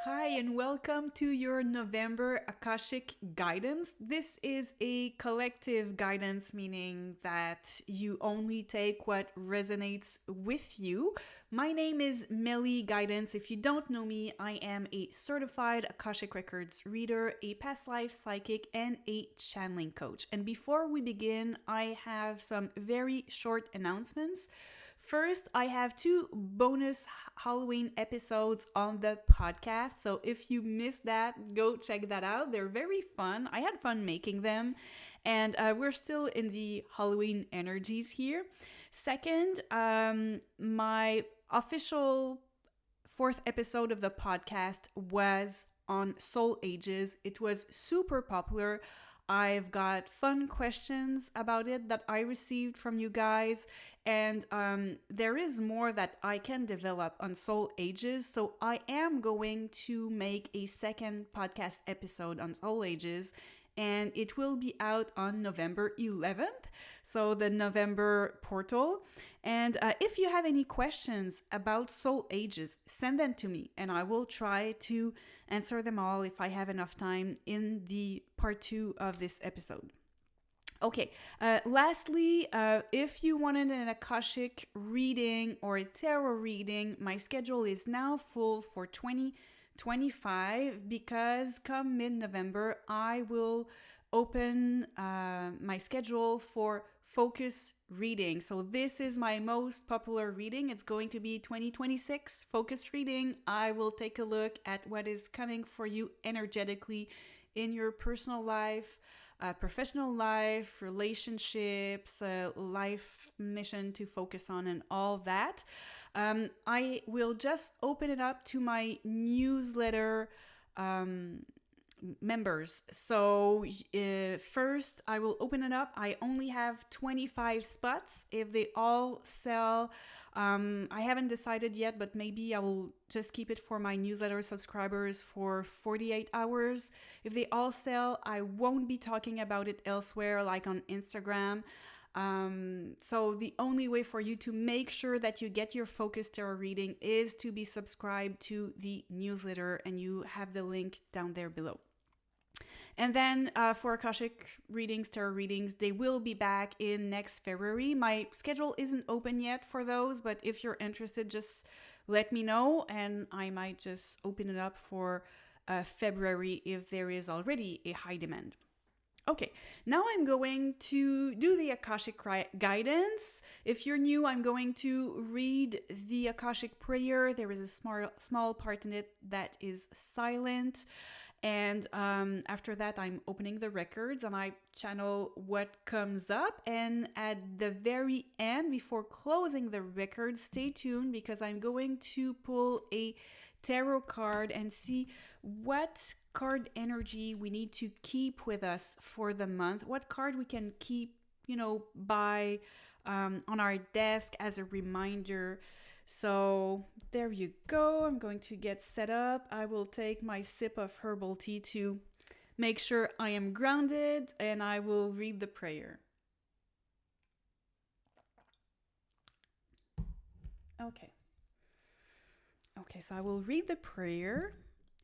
Hi, and welcome to your November Akashic Guidance. This is a collective guidance, meaning that you only take what resonates with you. My name is Melly Guidance. If you don't know me, I am a certified Akashic Records reader, a past life psychic, and a channeling coach. And before we begin, I have some very short announcements. First, I have two bonus Halloween episodes on the podcast. So if you missed that, go check that out. They're very fun. I had fun making them. And we're still in the Halloween energies here. Second, my official fourth episode of the podcast was on soul ages. It was super popular. I've got fun questions about it that I received from you guys, and there is more that I can develop on soul ages. So I am going to make a second podcast episode on soul ages, and it will be out on November 11th, so the November portal. And if you have any questions about soul ages, send them to me, and I will try to answer them all if I have enough time in the part 2 of this episode. Okay, lastly, if you wanted an Akashic reading or a tarot reading, my schedule is now full for 2025 because come mid-November, I will open my schedule for focus reading. So this is my most popular reading. It's going to be 2026 focus reading. I will take a look at what is coming for you energetically in your personal life, professional life, relationships, life mission to focus on, and all that. I will just open it up to my newsletter members. So first, I will open it up. I only have 25 spots. If they all sell, I haven't decided yet, but maybe I will just keep it for my newsletter subscribers for 48 hours. If they all sell, I won't be talking about it elsewhere, like on Instagram. So the only way for you to make sure that you get your focus tarot reading is to be subscribed to the newsletter, and you have the link down there below. And then for Akashic readings, tarot readings, they will be back in next February. My schedule isn't open yet for those, but if you're interested, just let me know, and I might just open it up for February if there is already a high demand. Okay, now I'm going to do the Akashic guidance. If you're new, I'm going to read the Akashic prayer. There is a small part in it that is silent. And after that, I'm opening the records and I channel what comes up. And at the very end, before closing the records, stay tuned because I'm going to pull a tarot card and see what card energy we need to keep with us for the month, what card we can keep, by on our desk as a reminder. So there you go. I'm going to get set up. I will take my sip of herbal tea to make sure I am grounded, and I will read the prayer. Okay, so I will read the prayer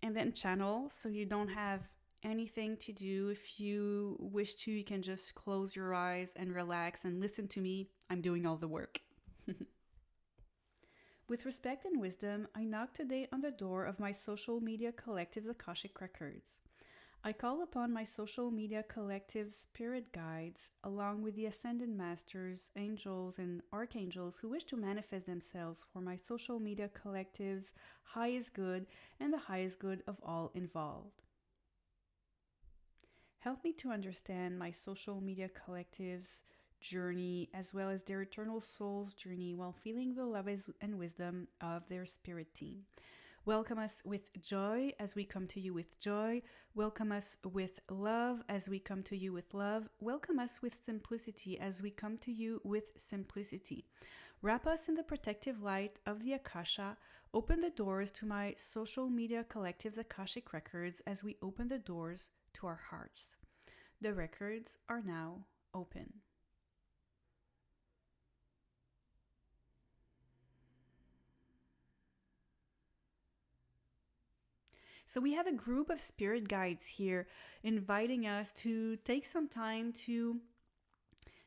and then channel, so you don't have anything to do. If you wish to, you can just close your eyes and relax and listen to me. I'm doing all the work. With respect and wisdom, I knock today on the door of my social media collective's Akashic Records. I call upon my social media collective's spirit guides, along with the ascended masters, angels, and archangels who wish to manifest themselves for my social media collective's highest good and the highest good of all involved. Help me to understand my social media collective's journey as well as their eternal soul's journey while feeling the love and wisdom of their spirit team. Welcome us with joy as we come to you with joy. Welcome us with love as we come to you with love. Welcome us with simplicity as we come to you with simplicity. Wrap us in the protective light of the Akasha. Open the doors to my social media collective's Akashic Records as we open the doors to our hearts. The records are now open. So we have a group of spirit guides here inviting us to take some time to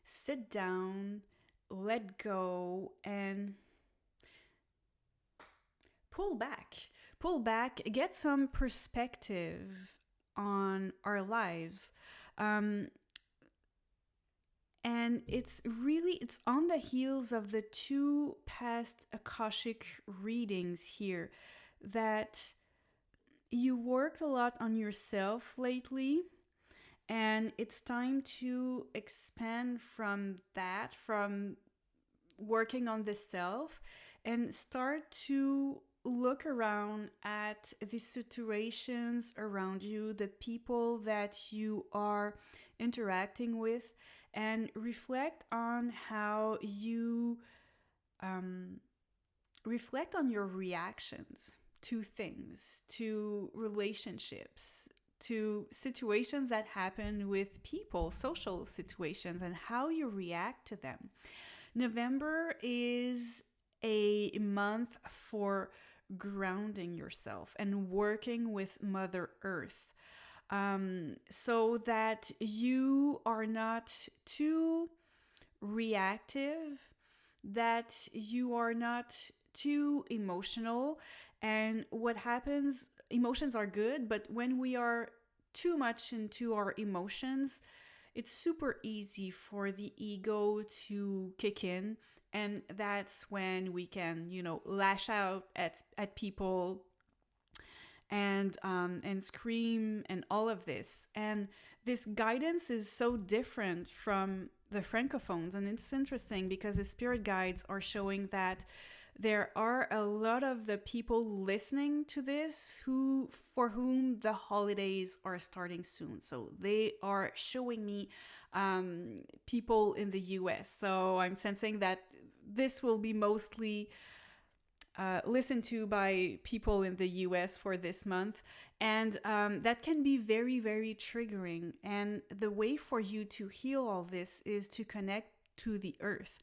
sit down, let go, and pull back. Pull back, get some perspective on our lives. And it's on the heels of the two past Akashic readings here that you worked a lot on yourself lately, and it's time to expand from that, from working on the self, and start to look around at the situations around you, the people that you are interacting with, and reflect on how you reflect on your reactions to things, to relationships, to situations that happen with people, social situations, and how you react to them. November is a month for grounding yourself and working with Mother Earth, so that you are not too reactive, that you are not too emotional. And what happens, emotions are good, but when we are too much into our emotions, it's super easy for the ego to kick in. And that's when we can, lash out at people and scream and all of this. And this guidance is so different from the francophones. And it's interesting because the spirit guides are showing that there are a lot of the people listening to this for whom the holidays are starting soon. So they are showing me people in the US. So I'm sensing that this will be mostly listened to by people in the US for this month. And that can be very, very triggering. And the way for you to heal all this is to connect to the earth.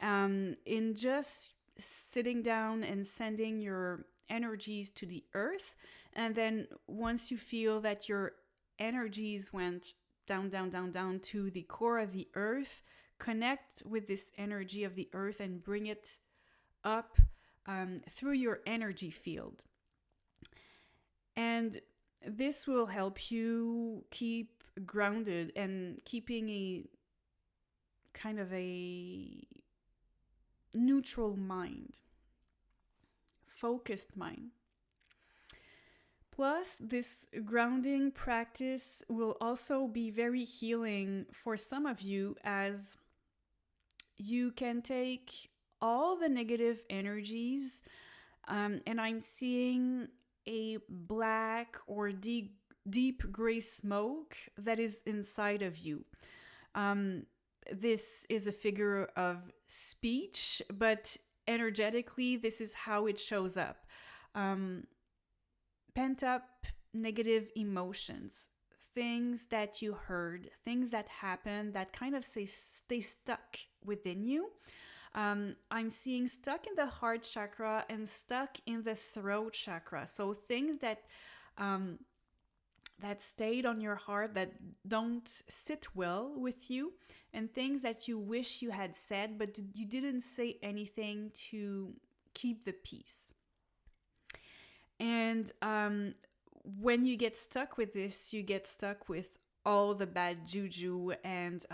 In just sitting down and sending your energies to the earth. And then once you feel that your energies went down, down, down, down to the core of the earth, connect with this energy of the earth and bring it up through your energy field. And this will help you keep grounded and keeping a kind of a neutral mind, focused mind. Plus, this grounding practice will also be very healing for some of you, as you can take all the negative energies, and I'm seeing a black or deep gray smoke that is inside of you. This is a figure of speech, but energetically, this is how it shows up. Pent up negative emotions, things that you heard, things that happened that kind of stay stuck within you. I'm seeing stuck in the heart chakra and stuck in the throat chakra. So things that stayed on your heart, that don't sit well with you, and things that you wish you had said, but you didn't say anything to keep the peace. And when you get stuck with this, you get stuck with all the bad juju, and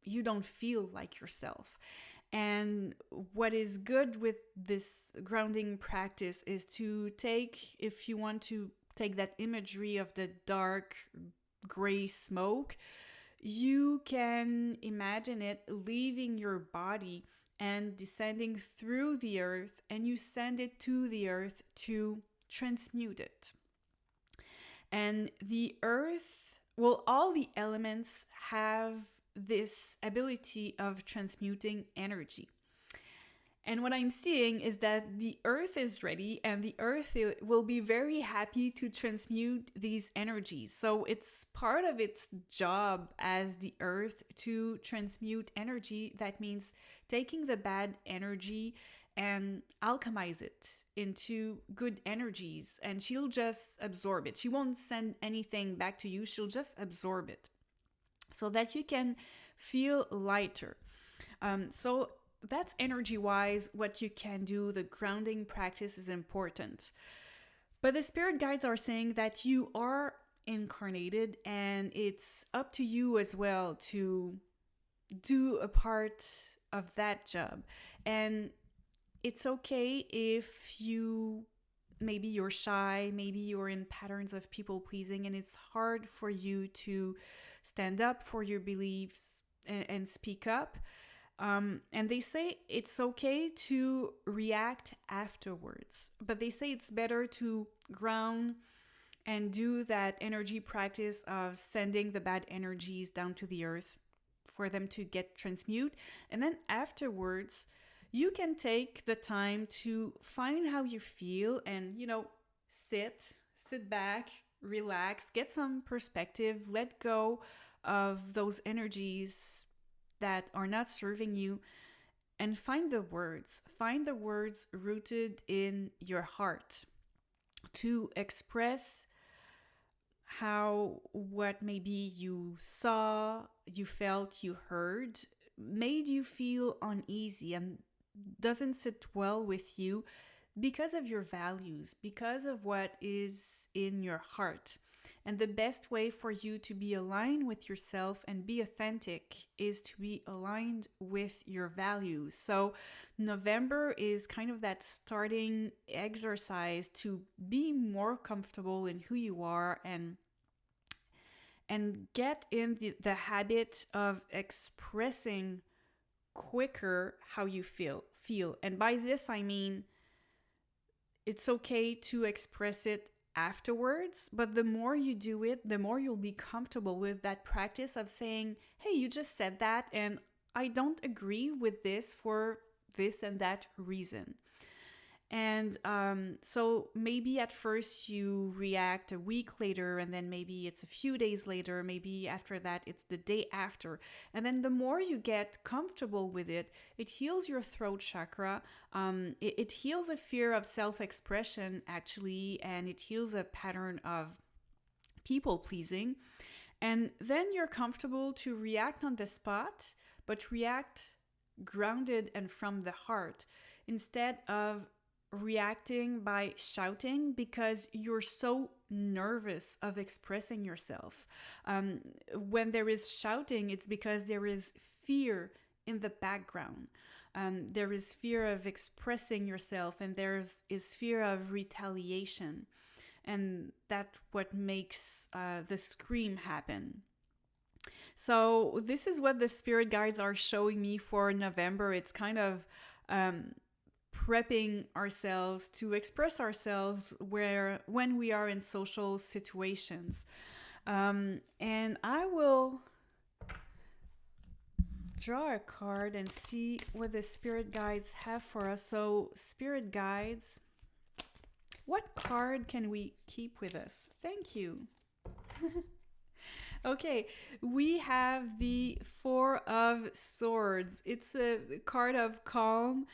you don't feel like yourself. And what is good with this grounding practice is to take, if you want to take that imagery of the dark gray smoke, you can imagine it leaving your body and descending through the earth, and you send it to the earth to transmute it. And the earth, all the elements have this ability of transmuting energy. And what I'm seeing is that the earth is ready, and the earth will be very happy to transmute these energies. So it's part of its job as the earth to transmute energy. That means taking the bad energy and alchemize it into good energies, and she'll just absorb it. She won't send anything back to you, she'll just absorb it so that you can feel lighter. So that's energy wise what you can do. The grounding practice is important. But the spirit guides are saying that you are incarnated and it's up to you as well to do a part of that job. And it's okay if maybe you're shy, maybe you're in patterns of people pleasing, and it's hard for you to stand up for your beliefs and speak up. And they say it's okay to react afterwards, but they say it's better to ground and do that energy practice of sending the bad energies down to the earth for them to get transmute. And then afterwards, you can take the time to find how you feel and, sit back, relax, get some perspective, let go of those energies that are not serving you, and find the words rooted in your heart to express how what maybe you saw, you felt, you heard made you feel uneasy and doesn't sit well with you because of your values, because of what is in your heart. And the best way for you to be aligned with yourself and be authentic is to be aligned with your values. So November is kind of that starting exercise to be more comfortable in who you are and get in the habit of expressing quicker how you feel. And by this I mean it's okay to express it afterwards, but the more you do it, the more you'll be comfortable with that practice of saying, hey, you just said that and I don't agree with this for this and that reason. And so maybe at first you react a week later, and then maybe it's a few days later, maybe after that it's the day after. And then the more you get comfortable with it, it heals your throat chakra. It heals a fear of self-expression, actually, and it heals a pattern of people pleasing. And then you're comfortable to react on the spot, but react grounded and from the heart instead of reacting by shouting because you're so nervous of expressing yourself. When there is shouting, it's because there is fear in the background. There is fear of expressing yourself, and is fear of retaliation. And that's what makes the scream happen. So this is what the spirit guides are showing me for November. It's kind of prepping ourselves to express ourselves when we are in social situations. And I will draw a card and see what the spirit guides have for us. So spirit guides, what card can we keep with us? Thank you. Okay, we have the Four of Swords. It's a card of calm.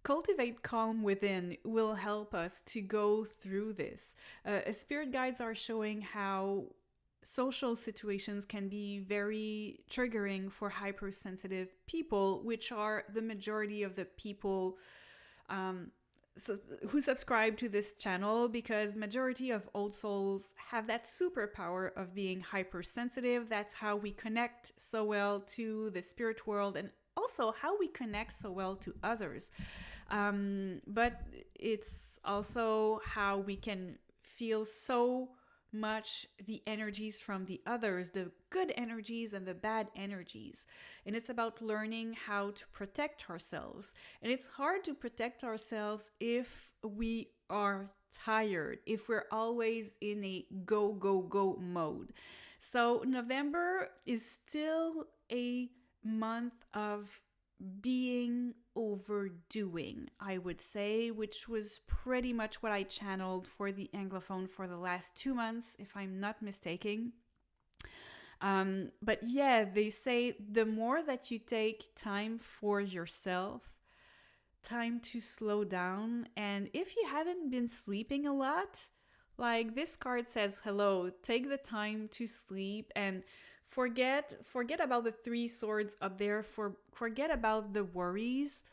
Cultivate calm within will help us to go through this. Spirit guides are showing how social situations can be very triggering for hypersensitive people, which are the majority of the people who subscribe to this channel, because majority of old souls have that superpower of being hypersensitive. That's how we connect so well to the spirit world, and also how we connect so well to others. But it's also how we can feel so much the energies from the others, the good energies and the bad energies. And it's about learning how to protect ourselves. And it's hard to protect ourselves if we are tired, if we're always in a go, go, go mode. So November is still a month of being overdoing, I would say, which was pretty much what I channeled for the Anglophone for the last 2 months, if I'm not mistaken. But yeah, they say the more that you take time for yourself, time to slow down, and if you haven't been sleeping a lot, like this card says, hello, take the time to sleep and forget about the three swords up there, forget about the worries.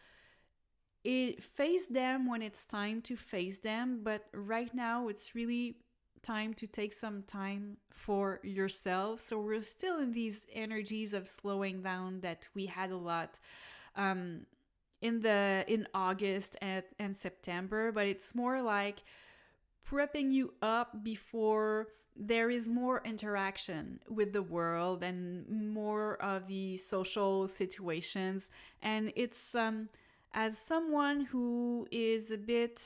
Face them when it's time to face them, but right now it's really time to take some time for yourself. So we're still in these energies of slowing down that we had a lot in August and September, but it's more like prepping you up before there is more interaction with the world and more of the social situations. And it's as someone who is a bit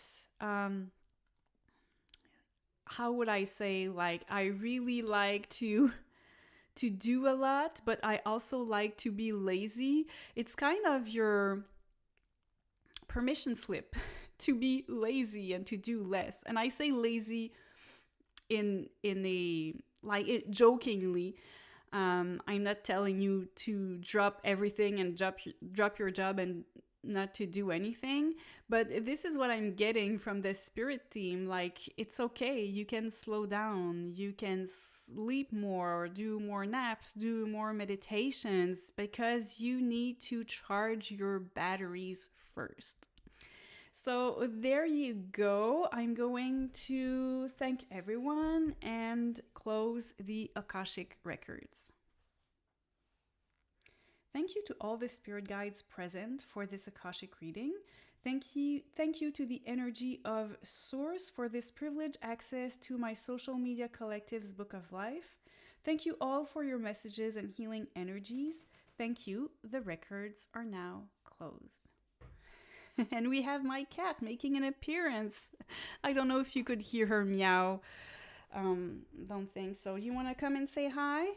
how would I say, like, I really like to do a lot, but I also like to be lazy. It's kind of your permission slip to be lazy and to do less. And I say lazy in a like it jokingly. I'm not telling you to drop everything and drop your job and not to do anything, but this is what I'm getting from the spirit team. Like, it's okay, you can slow down, you can sleep more, do more naps, do more meditations, because you need to charge your batteries first. So there you go. I'm going to thank everyone and close the Akashic Records. Thank you to all the spirit guides present for this Akashic reading. Thank you to the energy of Source for this privileged access to my social media collective's Book of Life. Thank you all for your messages and healing energies. Thank you. The records are now closed. And we have my cat making an appearance. I don't know if you could hear her meow. Don't think so. You want to come and say hi?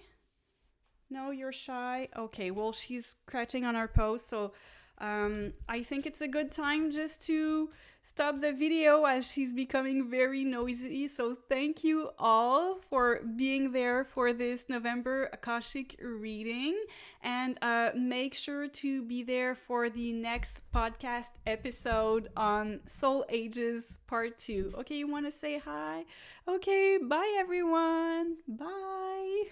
No, you're shy? Okay, well, she's scratching on our post, so I think it's a good time just to stop the video as she's becoming very noisy. So thank you all for being there for this November Akashic reading, and make sure to be there for the next podcast episode on Soul Ages Part 2. Okay, you want to say hi? Okay, bye everyone. Bye.